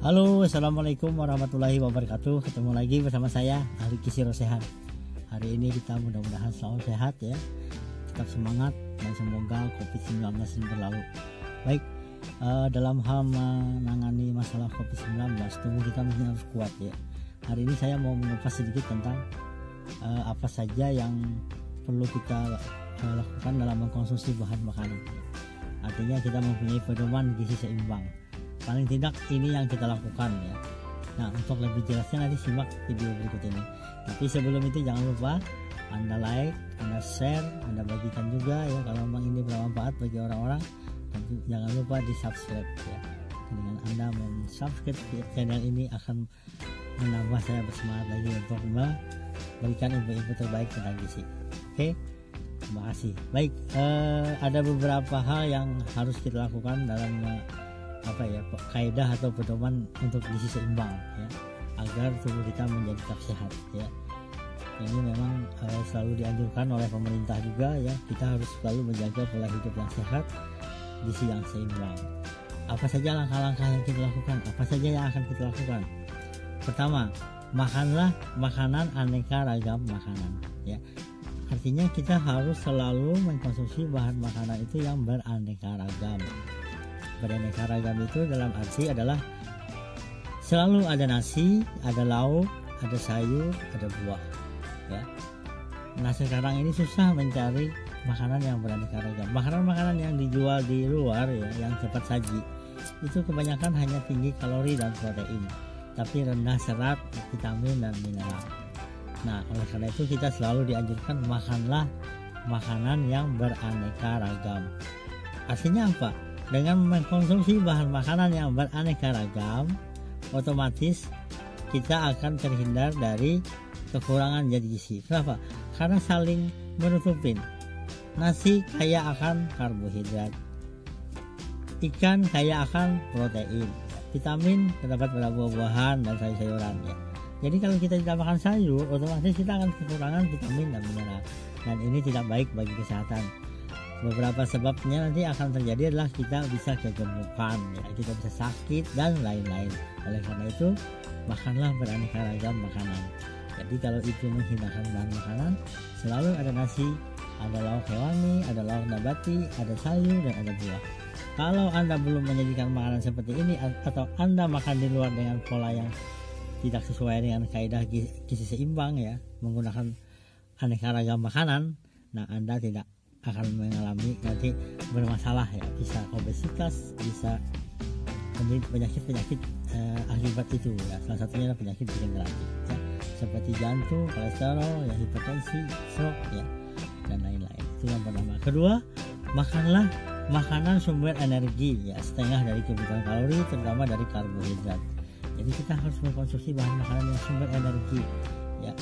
Halo, assalamualaikum warahmatullahi wabarakatuh. Ketemu lagi bersama saya Ahli Gizi Sehat. Hari ini kita mudah-mudahan selalu sehat ya, tetap semangat dan semoga COVID-19 ini berlalu. Baik, dalam hal menangani masalah COVID-19, tubuh kita mesti harus kuat ya. Hari ini saya mau mengupas sedikit tentang apa saja yang perlu kita lakukan dalam mengkonsumsi bahan makanan. Artinya kita mempunyai pedoman gizi seimbang. Paling tidak ini yang kita lakukan ya. Nah, untuk lebih jelasnya nanti simak video berikut ini. Tapi sebelum itu jangan lupa Anda like, Anda share, Anda bagikan juga ya kalau memang ini bermanfaat bagi orang-orang. Dan jangan lupa di subscribe ya. Dengan Anda subscribe channel ini akan menambah saya bersemangat lagi untuk memberikan info-info terbaik tentang gizi. Oke, terima kasih. Baik, ada beberapa hal yang harus kita lakukan dalam kaidah atau pedoman untuk gizi seimbang ya, agar tubuh kita menjadi tetap sehat ya. Ini memang selalu dianjurkan oleh pemerintah juga ya, kita harus selalu menjaga pola hidup yang sehat, gizi yang seimbang. Apa saja langkah-langkah yang kita lakukan, apa saja yang akan kita lakukan? Pertama, makanlah makanan aneka ragam makanan ya. Artinya kita harus selalu mengkonsumsi bahan makanan itu yang beraneka ragam. Beraneka ragam itu dalam arti adalah selalu ada nasi, ada lauk, ada sayur, ada buah ya. Nah, sekarang ini susah mencari makanan yang beraneka ragam. Makanan-makanan yang dijual di luar ya, yang cepat saji, itu kebanyakan hanya tinggi kalori dan protein, tapi rendah serat, vitamin dan mineral. Nah, oleh karena itu kita selalu dianjurkan makanlah makanan yang beraneka ragam. Artinya apa? Dengan mengkonsumsi bahan makanan yang beraneka ragam, otomatis kita akan terhindar dari kekurangan zat gizi. Kenapa? Karena saling menutupin. Nasi kaya akan karbohidrat, ikan kaya akan protein, vitamin terdapat pada buah-buahan dan sayur-sayuran ya. Jadi kalau kita tidak makan sayur, otomatis kita akan kekurangan vitamin dan mineral, dan ini tidak baik bagi kesehatan. Beberapa sebabnya nanti akan terjadi adalah kita bisa kegemukan ya, kita bisa sakit dan lain-lain. Oleh karena itu makanlah beraneka ragam makanan. Jadi kalau itu menghindari bahan makanan, selalu ada nasi, ada lauk hewani, ada lauk nabati, ada sayur dan ada buah. Kalau Anda belum menyajikan makanan seperti ini, atau Anda makan di luar dengan pola yang tidak sesuai dengan kaidah gizi seimbang ya, menggunakan aneka ragam makanan, nah Anda tidak akan mengalami nanti bermasalah ya, bisa obesitas, bisa penyakit-penyakit akibat itu ya. Salah satunya adalah penyakit degeneratif ya, seperti jantung, kolesterol ya, hipertensi, stroke ya, dan lain-lain. Itu yang pertama. Kedua, makanlah makanan sumber energi ya, setengah dari kebutuhan kalori, terutama dari karbohidrat. Jadi kita harus mengkonsumsi bahan makanan yang sumber energi ya,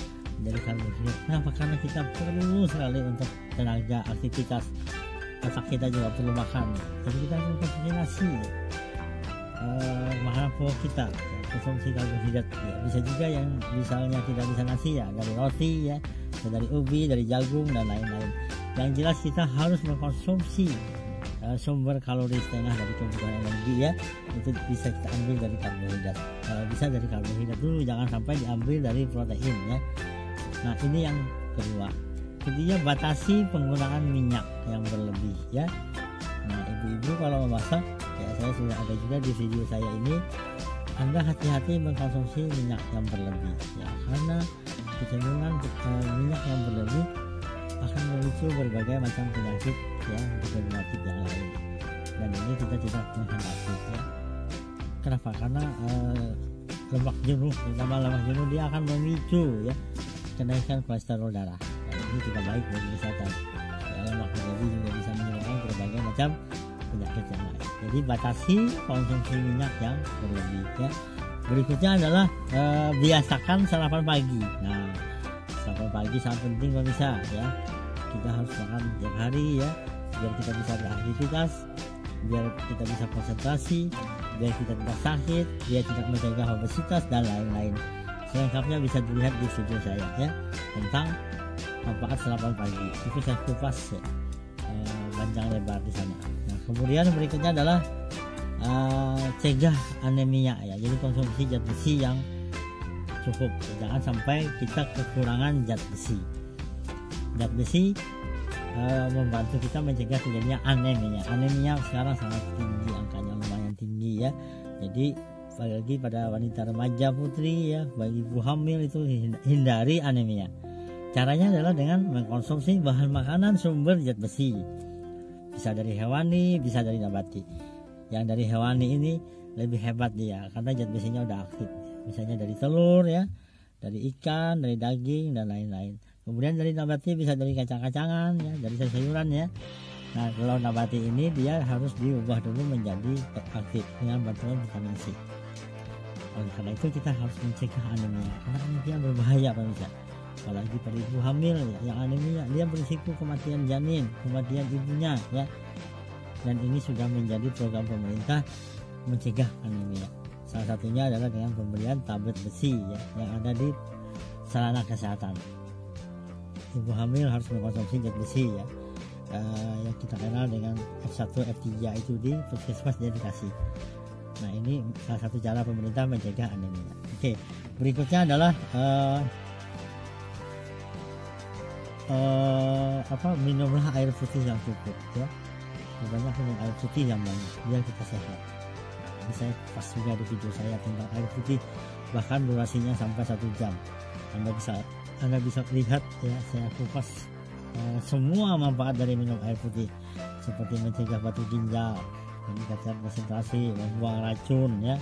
dari karbohidrat. Kenapa? Karena kita perlu sekali untuk tenaga, aktivitas. Otak kita juga perlu makan. Jadi kita harus konsumsi nasi, makanan pokok kita ya, konsumsi karbohidrat ya. Bisa juga yang misalnya tidak bisa nasi ya, dari roti ya, dari ubi, dari jagung dan lain-lain. Yang jelas kita harus mengkonsumsi sumber kalori setengah dari kebutuhan energi ya, itu bisa kita ambil dari karbohidrat. Kalau bisa dari karbohidrat dulu, jangan sampai diambil dari protein ya. Nah, ini yang kedua. Ketiga, batasi penggunaan minyak yang berlebih ya. Nah, ibu-ibu kalau memasak ya, saya sudah ada juga di video saya ini, Anda hati-hati mengkonsumsi minyak yang berlebih ya, karena kecenderungan minyak yang berlebih akan memicu berbagai macam penyakit ya, degeneratif yang lain, dan ini kita tidak menghendaki ya. Kenapa? Karena lemak jenuh, terutama lemak jenuh, dia akan memicu ya kenaikan kolesterol darah, dan ini tidak baik bagi kesehatan ya. Lemak berlebih juga bisa menyebabkan berbagai macam penyakit yang lain. Jadi batasi konsumsi minyak yang berlebih ya. Berikutnya adalah biasakan sarapan pagi. Nah, sarapan pagi sangat penting pemirsa ya. Kita harus makan setiap hari ya, biar kita bisa beraktivitas, biar kita bisa konsentrasi, biar kita tidak sakit, biar tidak menjaga obesitas dan lain-lain. Selengkapnya bisa dilihat di video saya ya, tentang manfaat sarapan pagi. Itu saya kupas ya, panjang lebar di sana. Nah, kemudian berikutnya adalah cegah anemia ya. Jadi konsumsi zat besi yang cukup, jangan sampai kita kekurangan zat besi. Zat besi membantu kita mencegah terjadinya anemia. Anemia sekarang sangat tinggi, angkanya lumayan tinggi ya. Jadi apalagi pada wanita remaja putri ya, bagi ibu hamil itu hindari anemia. Caranya adalah dengan mengkonsumsi bahan makanan sumber zat besi. Bisa dari hewani, bisa dari nabati. Yang dari hewani ini lebih hebat dia karena zat besinya udah aktif. Misalnya dari telur ya, dari ikan, dari daging dan lain-lain. Kemudian dari nabati bisa dari kacang-kacangan ya, dari sayuran ya. Nah, kalau nabati ini dia harus diubah dulu menjadi aktif dengan bantuan vitamin C. Oleh karena itu kita harus mencegah anemia karena anemia berbahaya pemirsa. Apalagi pada ibu hamil ya, yang anemia dia berisiko kematian janin, kematian ibunya ya. Dan ini sudah menjadi program pemerintah mencegah anemia. Salah satunya adalah dengan pemberian tablet besi ya, yang ada di sarana kesehatan. Ibu hamil harus mengkonsumsi zat besi ya, yang kita kenal dengan F1, F3 itu di puskesmas dia dikasih. Nah, ini salah satu cara pemerintah mencegah anemia. Oke, berikutnya adalah minumlah air putih yang cukup ya. Banyak minum air putih yang banyak biar kita sehat. Ini saya pas juga di video saya tentang air putih, bahkan durasinya sampai 1 jam. Anda bisa lihat ya, saya kupas semua manfaat dari minum air putih, seperti mencegah batu ginjal, meningkatkan konsentrasi, membuang racun ya,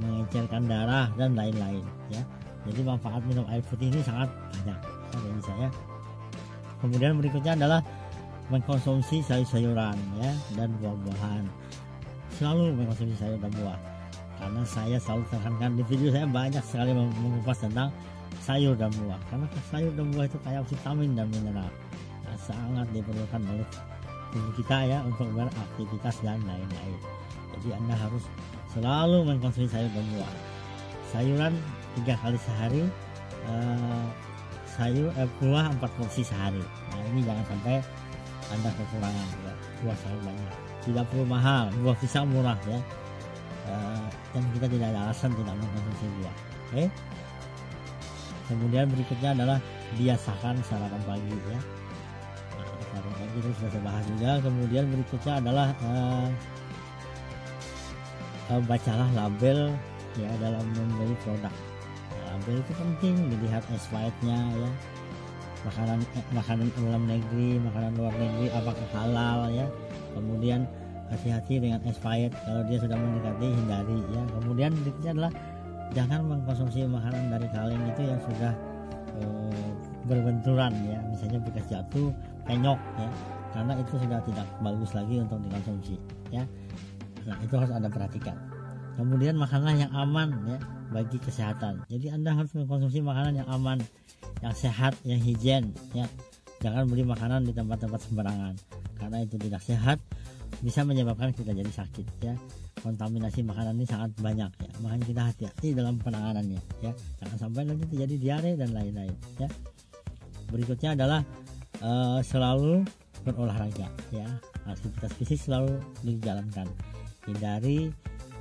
mengencerkan darah dan lain-lain ya. Jadi manfaat minum air putih ini sangat banyak bagi saya. Kemudian berikutnya adalah mengkonsumsi sayur-sayuran ya dan buah-buahan. Selalu mengkonsumsi sayur dan buah, karena saya selalu tekankan di video saya banyak sekali mengupas tentang sayur dan buah, karena sayur dan buah itu kaya vitamin dan mineral, nah, sangat diperlukan oleh tubuh kita ya untuk beraktivitas dan lain-lain. Jadi Anda harus selalu mengkonsumsi sayur dan buah. Sayuran 3 kali sehari, buah 4 porsi sehari. Nah, ini jangan sampai Anda kekurangan ya. Buah selalu banyak, tidak perlu mahal, buah pisang murah ya, dan kita tidak ada alasan tidak mengkonsumsi buah. Oke. Kemudian berikutnya adalah biasakan sarapan pagi ya. Nah, sarapan pagi itu sudah saya bahas juga. Kemudian berikutnya adalah bacalah label ya dalam membeli produk. Label itu penting, dilihat expirednya ya. Makanan dalam negeri, makanan luar negeri apakah halal ya. Kemudian hati-hati dengan expired, kalau dia sudah mendekati hindari ya. Kemudian berikutnya adalah jangan mengkonsumsi makanan dari kaleng itu yang sudah berbenturan ya, misalnya bekas jatuh, penyok ya, karena itu sudah tidak bagus lagi untuk dikonsumsi ya. Nah, itu harus Anda perhatikan. Kemudian makanlah yang aman ya bagi kesehatan. Jadi Anda harus mengkonsumsi makanan yang aman, yang sehat, yang higien ya. Jangan beli makanan di tempat-tempat sembarangan, karena itu tidak sehat, bisa menyebabkan kita jadi sakit ya. Kontaminasi makanan ini sangat banyak ya, makanya kita hati-hati dalam penanganannya ya, jangan sampai nanti terjadi diare dan lain-lain ya. Berikutnya adalah selalu berolahraga ya, aktivitas fisik selalu dijalankan, hindari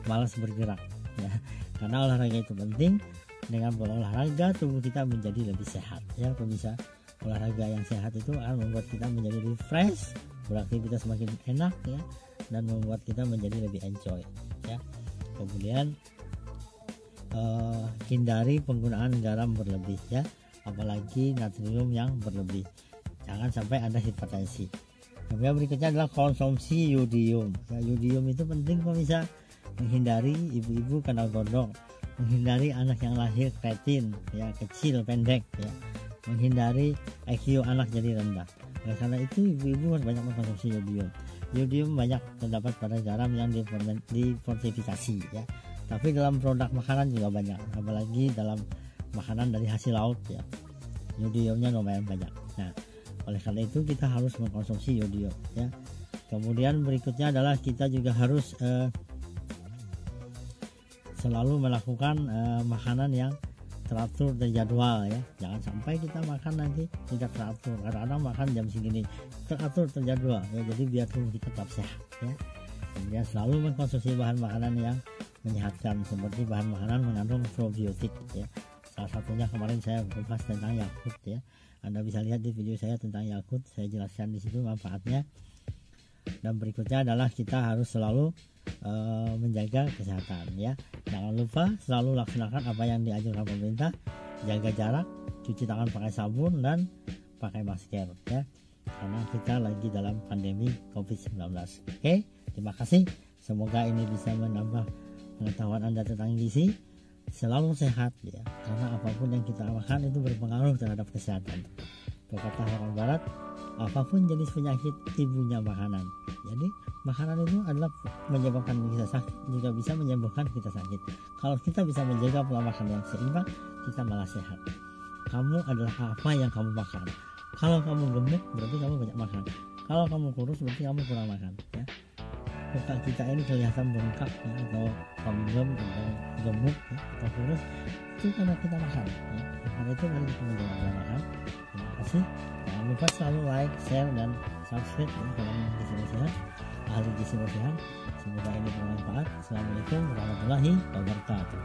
malas bergerak ya, karena olahraga itu penting. Dengan berolahraga tubuh kita menjadi lebih sehat ya pemirsa. Olahraga yang sehat itu akan membuat kita menjadi refresh, beraktivitas semakin enak ya, dan membuat kita menjadi lebih enjoy ya. Kemudian hindari penggunaan garam berlebih ya, apalagi natrium yang berlebih, jangan sampai Anda hipertensi. Kemudian berikutnya adalah konsumsi yodium ya. Yodium itu penting pemirsa, menghindari ibu-ibu kandang gondok, menghindari anak yang lahir kreatin ya, kecil pendek ya, menghindari IQ anak jadi rendah. Oleh karena itu ibu-ibu harus banyak mengkonsumsi yodium. Yodium banyak terdapat pada garam yang difortifikasi ya, tapi dalam produk makanan juga banyak, apalagi dalam makanan dari hasil laut ya, yodiumnya lumayan banyak. Nah, oleh karena itu kita harus mengkonsumsi yodium ya. Kemudian berikutnya adalah kita juga harus selalu melakukan makanan yang teratur dan jadwal ya, jangan sampai kita makan nanti tidak teratur. Kadang-kadang makan jam segini, teratur terjadwal ya, jadi biar tubuh kita tetap sehat ya. Kemudian selalu mengkonsumsi bahan makanan yang menyehatkan seperti bahan makanan mengandung probiotik ya. Salah satunya kemarin saya membahas tentang Yakult ya. Anda bisa lihat di video saya tentang Yakult, saya jelaskan di situ manfaatnya. Dan berikutnya adalah kita harus selalu menjaga kesehatan ya. Jangan lupa selalu laksanakan apa yang dianjurkan pemerintah, jaga jarak, cuci tangan pakai sabun dan pakai masker ya. Karena kita lagi dalam pandemi COVID-19. Oke, terima kasih. Semoga ini bisa menambah pengetahuan Anda tentang gizi. Selalu sehat ya, karena apapun yang kita makan itu berpengaruh terhadap kesehatan. Kata orang barat, apapun jenis penyakit ibunya makanan. Jadi makanan itu adalah menyebabkan kita sakit, juga bisa menyembuhkan kita sakit. Kalau kita bisa menjaga pola makan yang seimbang, kita malah sehat. Kamu adalah apa yang kamu makan. Kalau kamu gemuk berarti kamu banyak makan. Kalau kamu kurus berarti kamu kurang makan ya. Muka kita ini kelihatan bengkak ya, atau kembem atau gemuk ya, atau kurus, itu karena kita makan ya. Karena itu mari kita menjaga pola makan. Terima kasih. Jangan lupa selalu like, share dan subscribe ya, kalau gizi sehat, ahli gizi sehat. Semoga ini bermanfaat. Assalamualaikum warahmatullahi wabarakatuh.